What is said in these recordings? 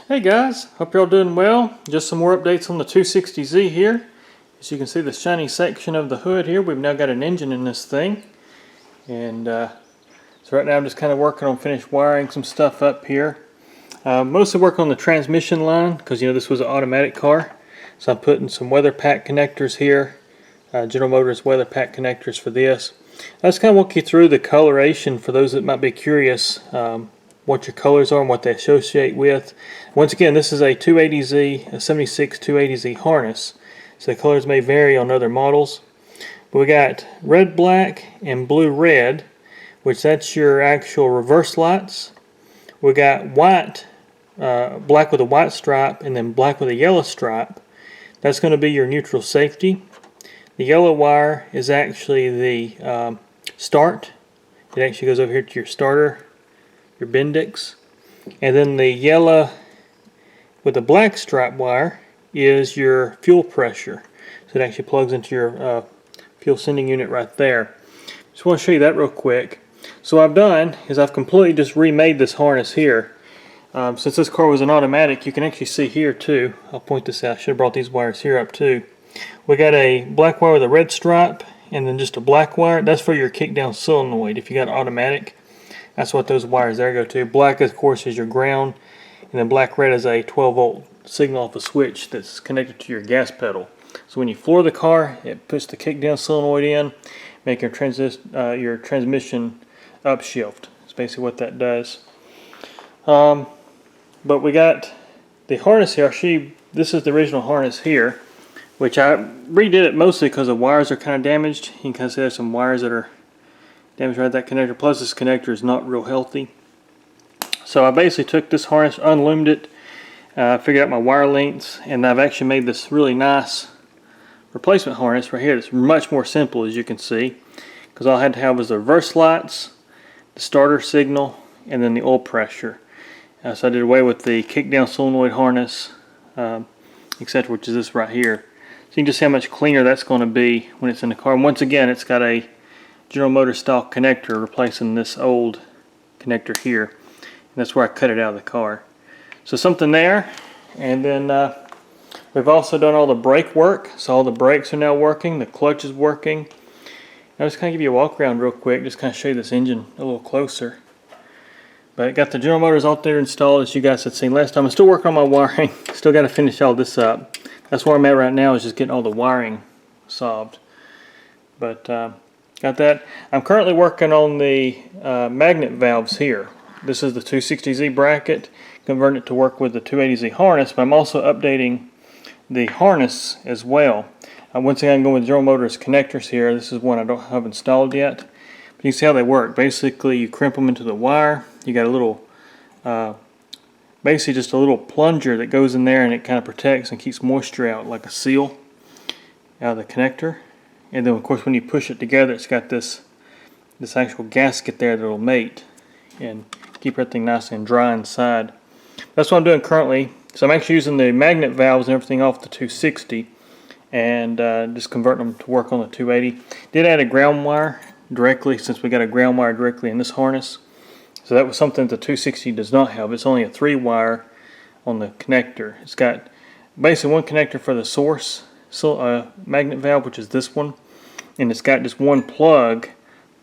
Hey guys, hope you're all doing well. Just some more updates on the 260Z here. As you can see, the shiny section of the hood here, we've now got an engine in this thing. And so right now I'm just kind of working on finished wiring some stuff up here. Mostly working on the transmission line because this was an automatic car. So I'm putting some weather pack connectors here. General Motors weather pack connectors for this. I'll just kind of walk you through the coloration for those that might be curious. What your colors are and what they associate with. Once again, this is a 280Z, a 76 280Z harness, so the colors may vary on other models. But we got red, black, and blue, red, which that's your actual reverse lights. We got white, black with a white stripe, and then black with a yellow stripe. That's going to be your neutral safety. The yellow wire is actually the start. It actually goes over here to your starter, your Bendix, and then the yellow with the black stripe wire is your fuel pressure. So it actually plugs into your fuel sending unit right there. Just want to show you that real quick. So what I've done is I've completely just remade this harness here. Since this car was an automatic, you can actually see here too. I'll point this out. I should have brought these wires here up too. We got a black wire with a red stripe and then just a black wire. That's for your kick down solenoid if you got automatic. That's what those wires there go to. Black, of course, is your ground, and then black-red is a 12-volt signal off a switch that's connected to your gas pedal. So when you floor the car, it puts the kick-down solenoid in, making your transmission upshift. That's basically what that does. But we got the harness here. I'll show you. This is the original harness here, which I redid it mostly because the wires are kind of damaged. You can kind of see there's some wires that are damage right at that connector, plus this connector is not real healthy. So I basically took this harness, unloomed it, figured out my wire lengths, and I've actually made this really nice replacement harness right here. It's much more simple, as you can see, because all I had to have was the reverse lights, the starter signal, and then the oil pressure. So I did away with the kick down solenoid harness, etc., which is this right here. So you can just see how much cleaner that's going to be when it's in the car. And once again, it's got a General Motors style connector replacing this old connector here, and that's where I cut it out of the car. So something there, and then we've also done all the brake work. So all the brakes are now working, the clutch is working. I'll just kind of give you a walk around real quick, just kind of show you this engine a little closer. But I got the General Motors alternator installed, as you guys had seen last time. I'm still working on my wiring, still got to finish all this up. That's where I'm at right now, is just getting all the wiring solved. But got that. I'm currently working on the magnet valves here. This is the 260Z bracket, converting it to work with the 280Z harness, but I'm also updating the harness as well. Once again, I'm going with General Motors connectors here. This is one I don't have installed yet. But you can see how they work. Basically, you crimp them into the wire. You got a little, basically just a little plunger that goes in there, and it kind of protects and keeps moisture out like a seal out of the connector. And then of course when you push it together, it's got this actual gasket there that will mate and keep everything nice and dry inside. That's what I'm doing currently. So I'm actually using the magnet valves and everything off the 260 and just converting them to work on the 280. Did add a ground wire directly, since we got a ground wire directly in this harness. So that was something that the 260 does not have. It's only a 3-wire on the connector. It's got basically one connector for the source magnet valve, which is this one, and it's got just one plug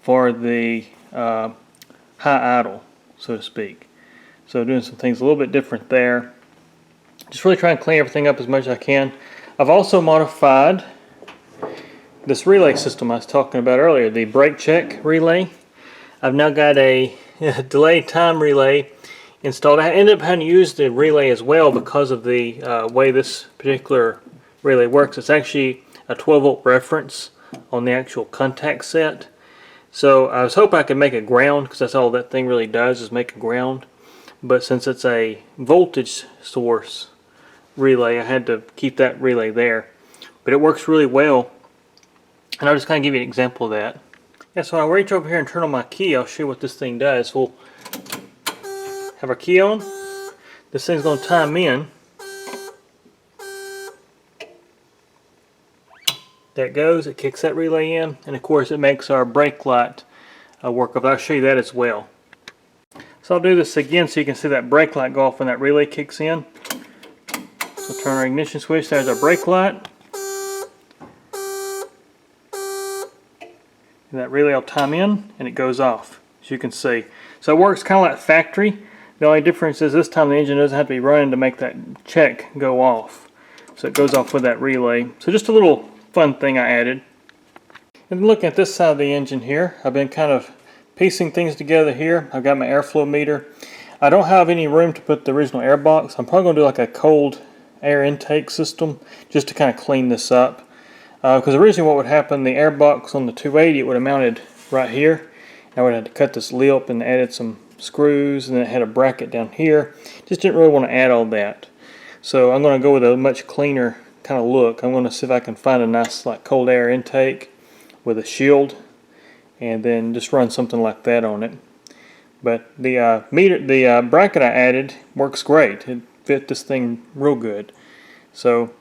for the high idle, so to speak. So doing some things a little bit different there. Just really trying to clean everything up as much as I can. I've also modified this relay system I was talking about earlier, the brake check relay. I've now got a delay time relay installed. I ended up having to use the relay as well because of the way this particular relay works. It's actually a 12-volt reference on the actual contact set. So I was hoping I could make a ground, because that's all that thing really does, is make a ground. But since it's a voltage source relay, I had to keep that relay there. But it works really well, and I'll just kind of give you an example of that. Yeah, so I'll reach over here and turn on my key. I'll show you what this thing does. We'll have our key on. This thing's going to time in. There it goes. It kicks that relay in, and of course it makes our brake light work. I'll show you that as well. So So I'll do this again so you can see that brake light go off when that relay kicks in. So turn our ignition switch, there's our brake light. And that relay will time in and it goes off, as you can see. So it works kind of like factory. The only difference is this time the engine doesn't have to be running to make that check go off. So it goes off with that relay. So just a little fun thing I added. And looking at this side of the engine here, I've been kind of piecing things together here. I've got my airflow meter. I don't have any room to put the original air box. I'm probably going to do like a cold air intake system just to kind of clean this up. Because originally what would happen, the air box on the 280, it would have mounted right here. I would have had to cut this lip and added some screws, and then it had a bracket down here. Just didn't really want to add all that. So I'm going to go with a much cleaner kind of look. I'm going to see if I can find a nice like cold air intake with a shield, and then just run something like that on it. But the bracket I added works great. It fit this thing real good. So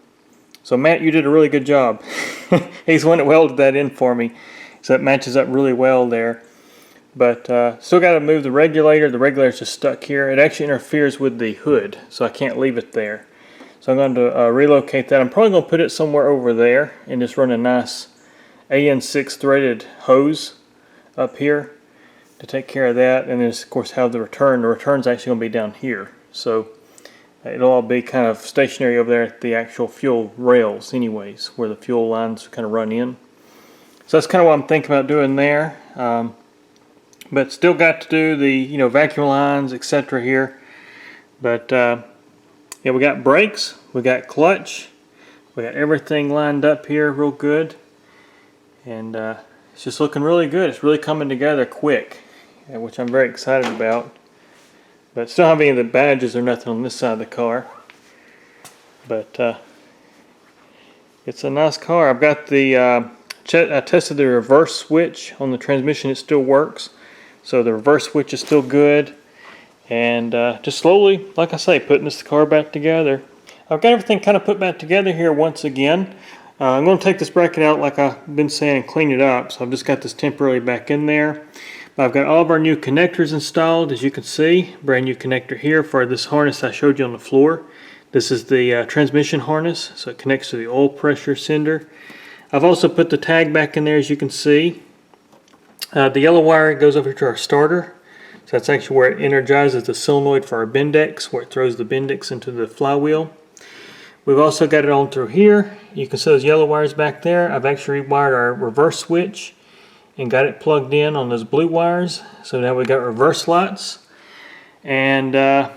Matt, you did a really good job. He's the one that welded that in for me, so it matches up really well there. But still got to move the regulator. The regulator's just stuck here. It actually interferes with the hood, so I can't leave it there. So I'm going to relocate that. I'm probably going to put it somewhere over there and just run a nice AN6 threaded hose up here to take care of that. And then of course have the return. The return's actually going to be down here. So it'll all be kind of stationary over there at the actual fuel rails anyways, where the fuel lines kind of run in. So that's kind of what I'm thinking about doing there. But still got to do the vacuum lines, etc. here. But yeah, we got brakes, we got clutch, we got everything lined up here real good, and it's just looking really good. It's really coming together quick, which I'm very excited about. But still don't have any of the badges or nothing on this side of the car. But it's a nice car. I've got the I tested the reverse switch on the transmission. It still works. So the reverse switch is still good, and just slowly, like I say, putting this car back together. I've got everything kind of put back together here once again. I'm going to take this bracket out like I've been saying and clean it up, so I've just got this temporarily back in there. I've got all of our new connectors installed, as you can see. Brand new connector here for this harness I showed you on the floor. This is the transmission harness, so it connects to the oil pressure sender. I've also put the tag back in there, as you can see. The yellow wire goes over to our starter. So that's actually where it energizes the solenoid for our Bendix, where it throws the Bendix into the flywheel. We've also got it on through here. You can see those yellow wires back there. I've actually rewired our reverse switch and got it plugged in on those blue wires. So now we've got reverse lights. And got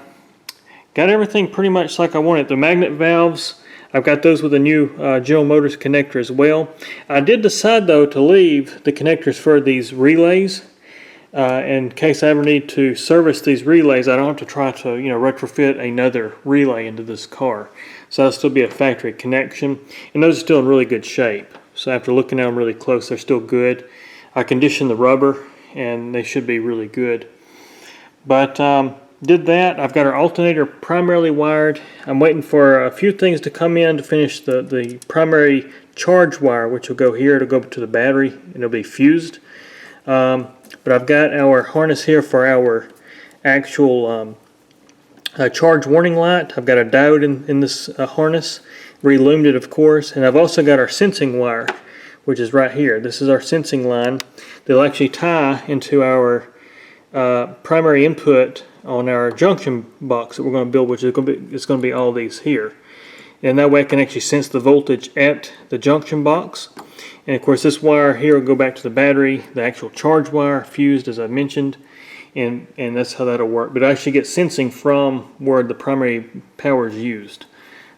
everything pretty much like I wanted. The magnet valves, I've got those with a new General Motors connector as well. I did decide though to leave the connectors for these relays in case I ever need to service these relays. I don't have to try to retrofit another relay into this car. So that'll still be a factory connection, and those are still in really good shape. So after looking at them really close, they're still good. I conditioned the rubber and they should be really good. But did that. I've got our alternator primarily wired. I'm waiting for a few things to come in to finish the primary charge wire, which will go here. It'll go to the battery and it'll be fused. But I've got our harness here for our actual charge warning light. I've got a diode in this harness, re-loomed it of course, and I've also got our sensing wire, which is right here. This is our sensing line. They'll actually tie into our primary input on our junction box that we're going to build, which is going to be all these here. And that way I can actually sense the voltage at the junction box. And of course this wire here will go back to the battery, the actual charge wire fused as I mentioned, and that's how that'll work. But I actually get sensing from where the primary power is used,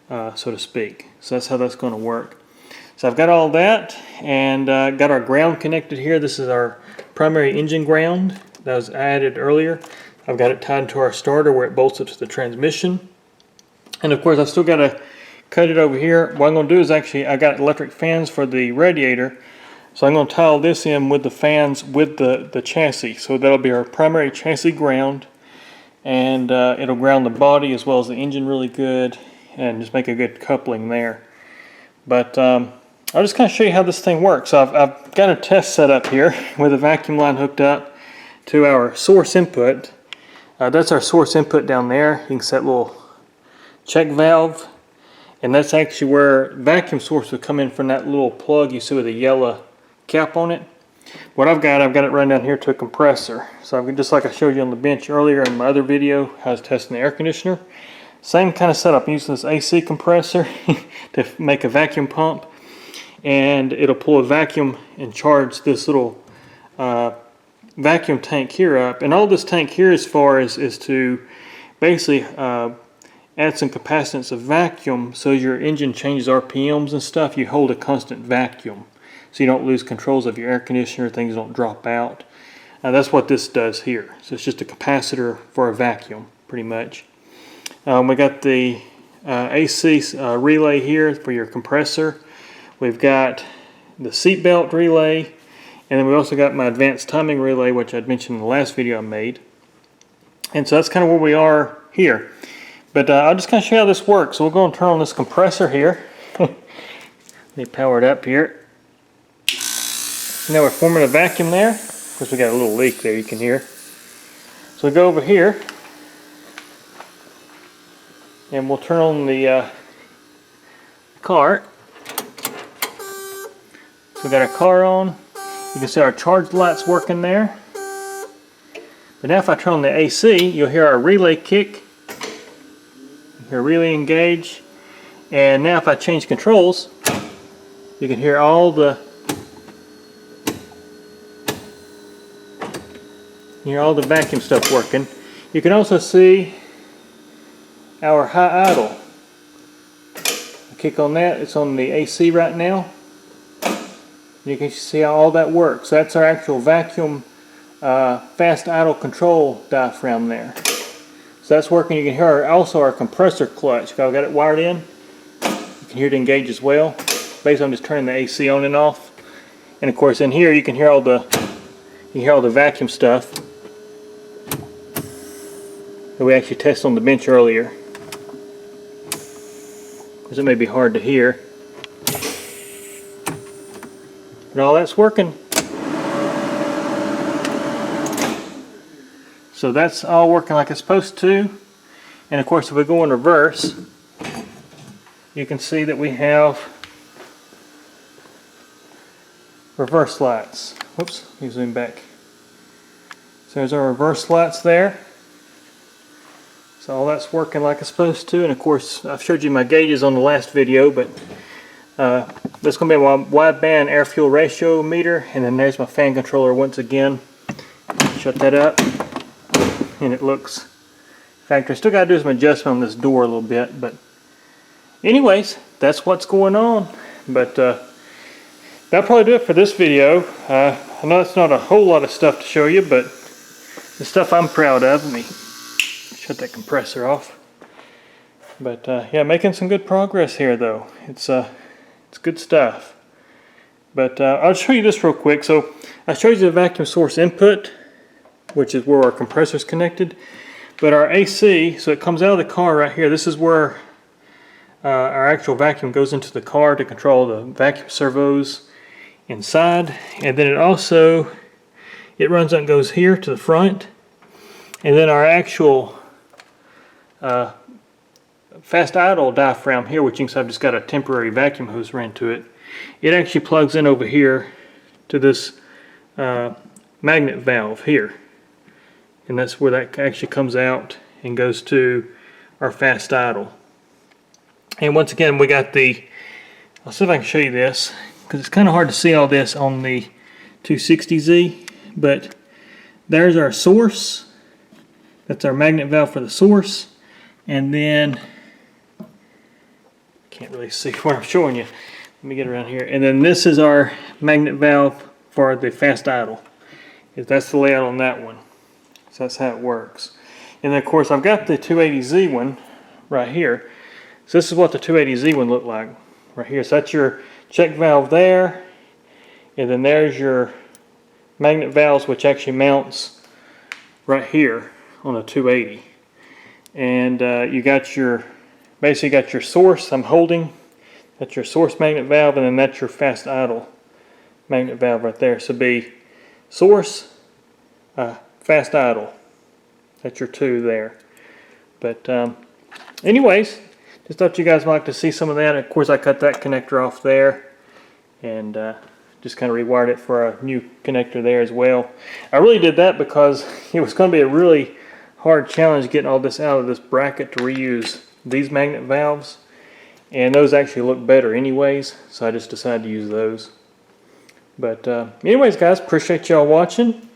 so to speak. So that's how that's going to work. So I've got all that, and got our ground connected here. This is our primary engine ground that was added earlier. I've got it tied to our starter where it bolts it to the transmission. And of course I've still got to cut it over here. What I'm going to do is actually, I got electric fans for the radiator, so I'm going to tile this in with the fans with the chassis. So that'll be our primary chassis ground, and it'll ground the body as well as the engine really good, and just make a good coupling there. But I'll just kind of show you how this thing works. So I've got a test set up here with a vacuum line hooked up to our source input. That's our source input down there. You can set a little check valve, and that's actually where vacuum source would come in from that little plug you see with a yellow cap on it. What I've got it run down here to a compressor. So I've, just like I showed you on the bench earlier in my other video, how I was testing the air conditioner. Same kind of setup, using this AC compressor to make a vacuum pump, and it'll pull a vacuum and charge this little vacuum tank here up. And all this tank here as far as is to basically add some capacitance of vacuum, so your engine changes RPMs and stuff, you hold a constant vacuum so you don't lose controls of your air conditioner, things don't drop out. That's what this does here. So it's just a capacitor for a vacuum pretty much. We got the AC relay here for your compressor. We've got the seat belt relay, and then we also got my advanced timing relay, which I'd mentioned in the last video I made. And so that's kind of where we are here. But I'll just kind of show you how this works. So we'll go and turn on this compressor here. Let me power it up here. Now we're forming a vacuum there. Of course we got a little leak there you can hear. So we go over here and we'll turn on the car. So we got our car on. You can see our charge light's working there. But now if I turn on the AC, you'll hear our relay kick. You hear relay engage. And now if I change controls, you can hear all the vacuum stuff working. You can also see our high idle. I kick on that, it's on the AC right now. You can see how all that works. So that's our actual vacuum fast idle control diaphragm there. So that's working. You can hear also our compressor clutch. I've got it wired in. You can hear it engage as well. Basically I'm just turning the AC on and off. And of course in here you can hear all the vacuum stuff that we actually tested on the bench earlier. Because it may be hard to hear. But all that's working. So that's all working like it's supposed to. And of course if we go in reverse, you can see that we have reverse lights. Whoops, let me zoom back. So there's our reverse lights there. So all that's working like it's supposed to. And of course I've showed you my gauges on the last video, but that's going to be my wideband air fuel ratio meter, and then there's my fan controller once again. Shut that up, and it looks factory. Still got to do some adjustment on this door a little bit, but anyways, that's what's going on. But that'll probably do it for this video. I know it's not a whole lot of stuff to show you, but the stuff I'm proud of. Let me shut that compressor off. But yeah, making some good progress here though. It's good stuff. But I'll show you this real quick. So I showed you the vacuum source input, which is where our compressor is connected. But our AC, so it comes out of the car right here. This is where our actual vacuum goes into the car to control the vacuum servos inside. And then it runs out and goes here to the front. And then our actual fast idle diaphragm here, which you can see I've just got a temporary vacuum hose ran to it. It actually plugs in over here to this magnet valve here. And that's where that actually comes out and goes to our fast idle. And once again we got I'll see if I can show you this, because it's kind of hard to see all this on the 260Z, but there's our source. That's our magnet valve for the source. And then can't really see what I'm showing you. Let me get around here. And then this is our magnet valve for the fast idle. That's the layout on that one. So that's how it works. And then of course I've got the 280Z one right here. So this is what the 280Z one looked like right here. So that's your check valve there. And then there's your magnet valves, which actually mounts right here on a 280. And you got basically got your source I'm holding. That's your source magnet valve, and then that's your fast idle magnet valve right there. So be source, fast idle. That's your 2 there. But anyways, just thought you guys might like to see some of that. Of course, I cut that connector off there and just kind of rewired it for a new connector there as well. I really did that because it was going to be a really hard challenge getting all this out of this bracket to reuse these magnet valves. And those actually look better anyways, so I just decided to use those. But anyways, guys, appreciate y'all watching.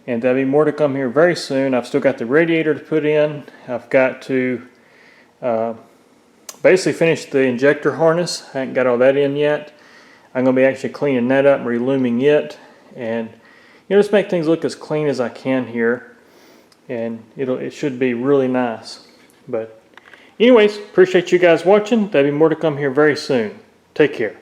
And there'll be more to come here very soon. I've still got the radiator to put in. I've got to basically finish the injector harness. I haven't got all that in yet. I'm going to be actually cleaning that up and reluming it. And just make things look as clean as I can here. And it should be really nice. But anyways, appreciate you guys watching. There'll be more to come here very soon. Take care.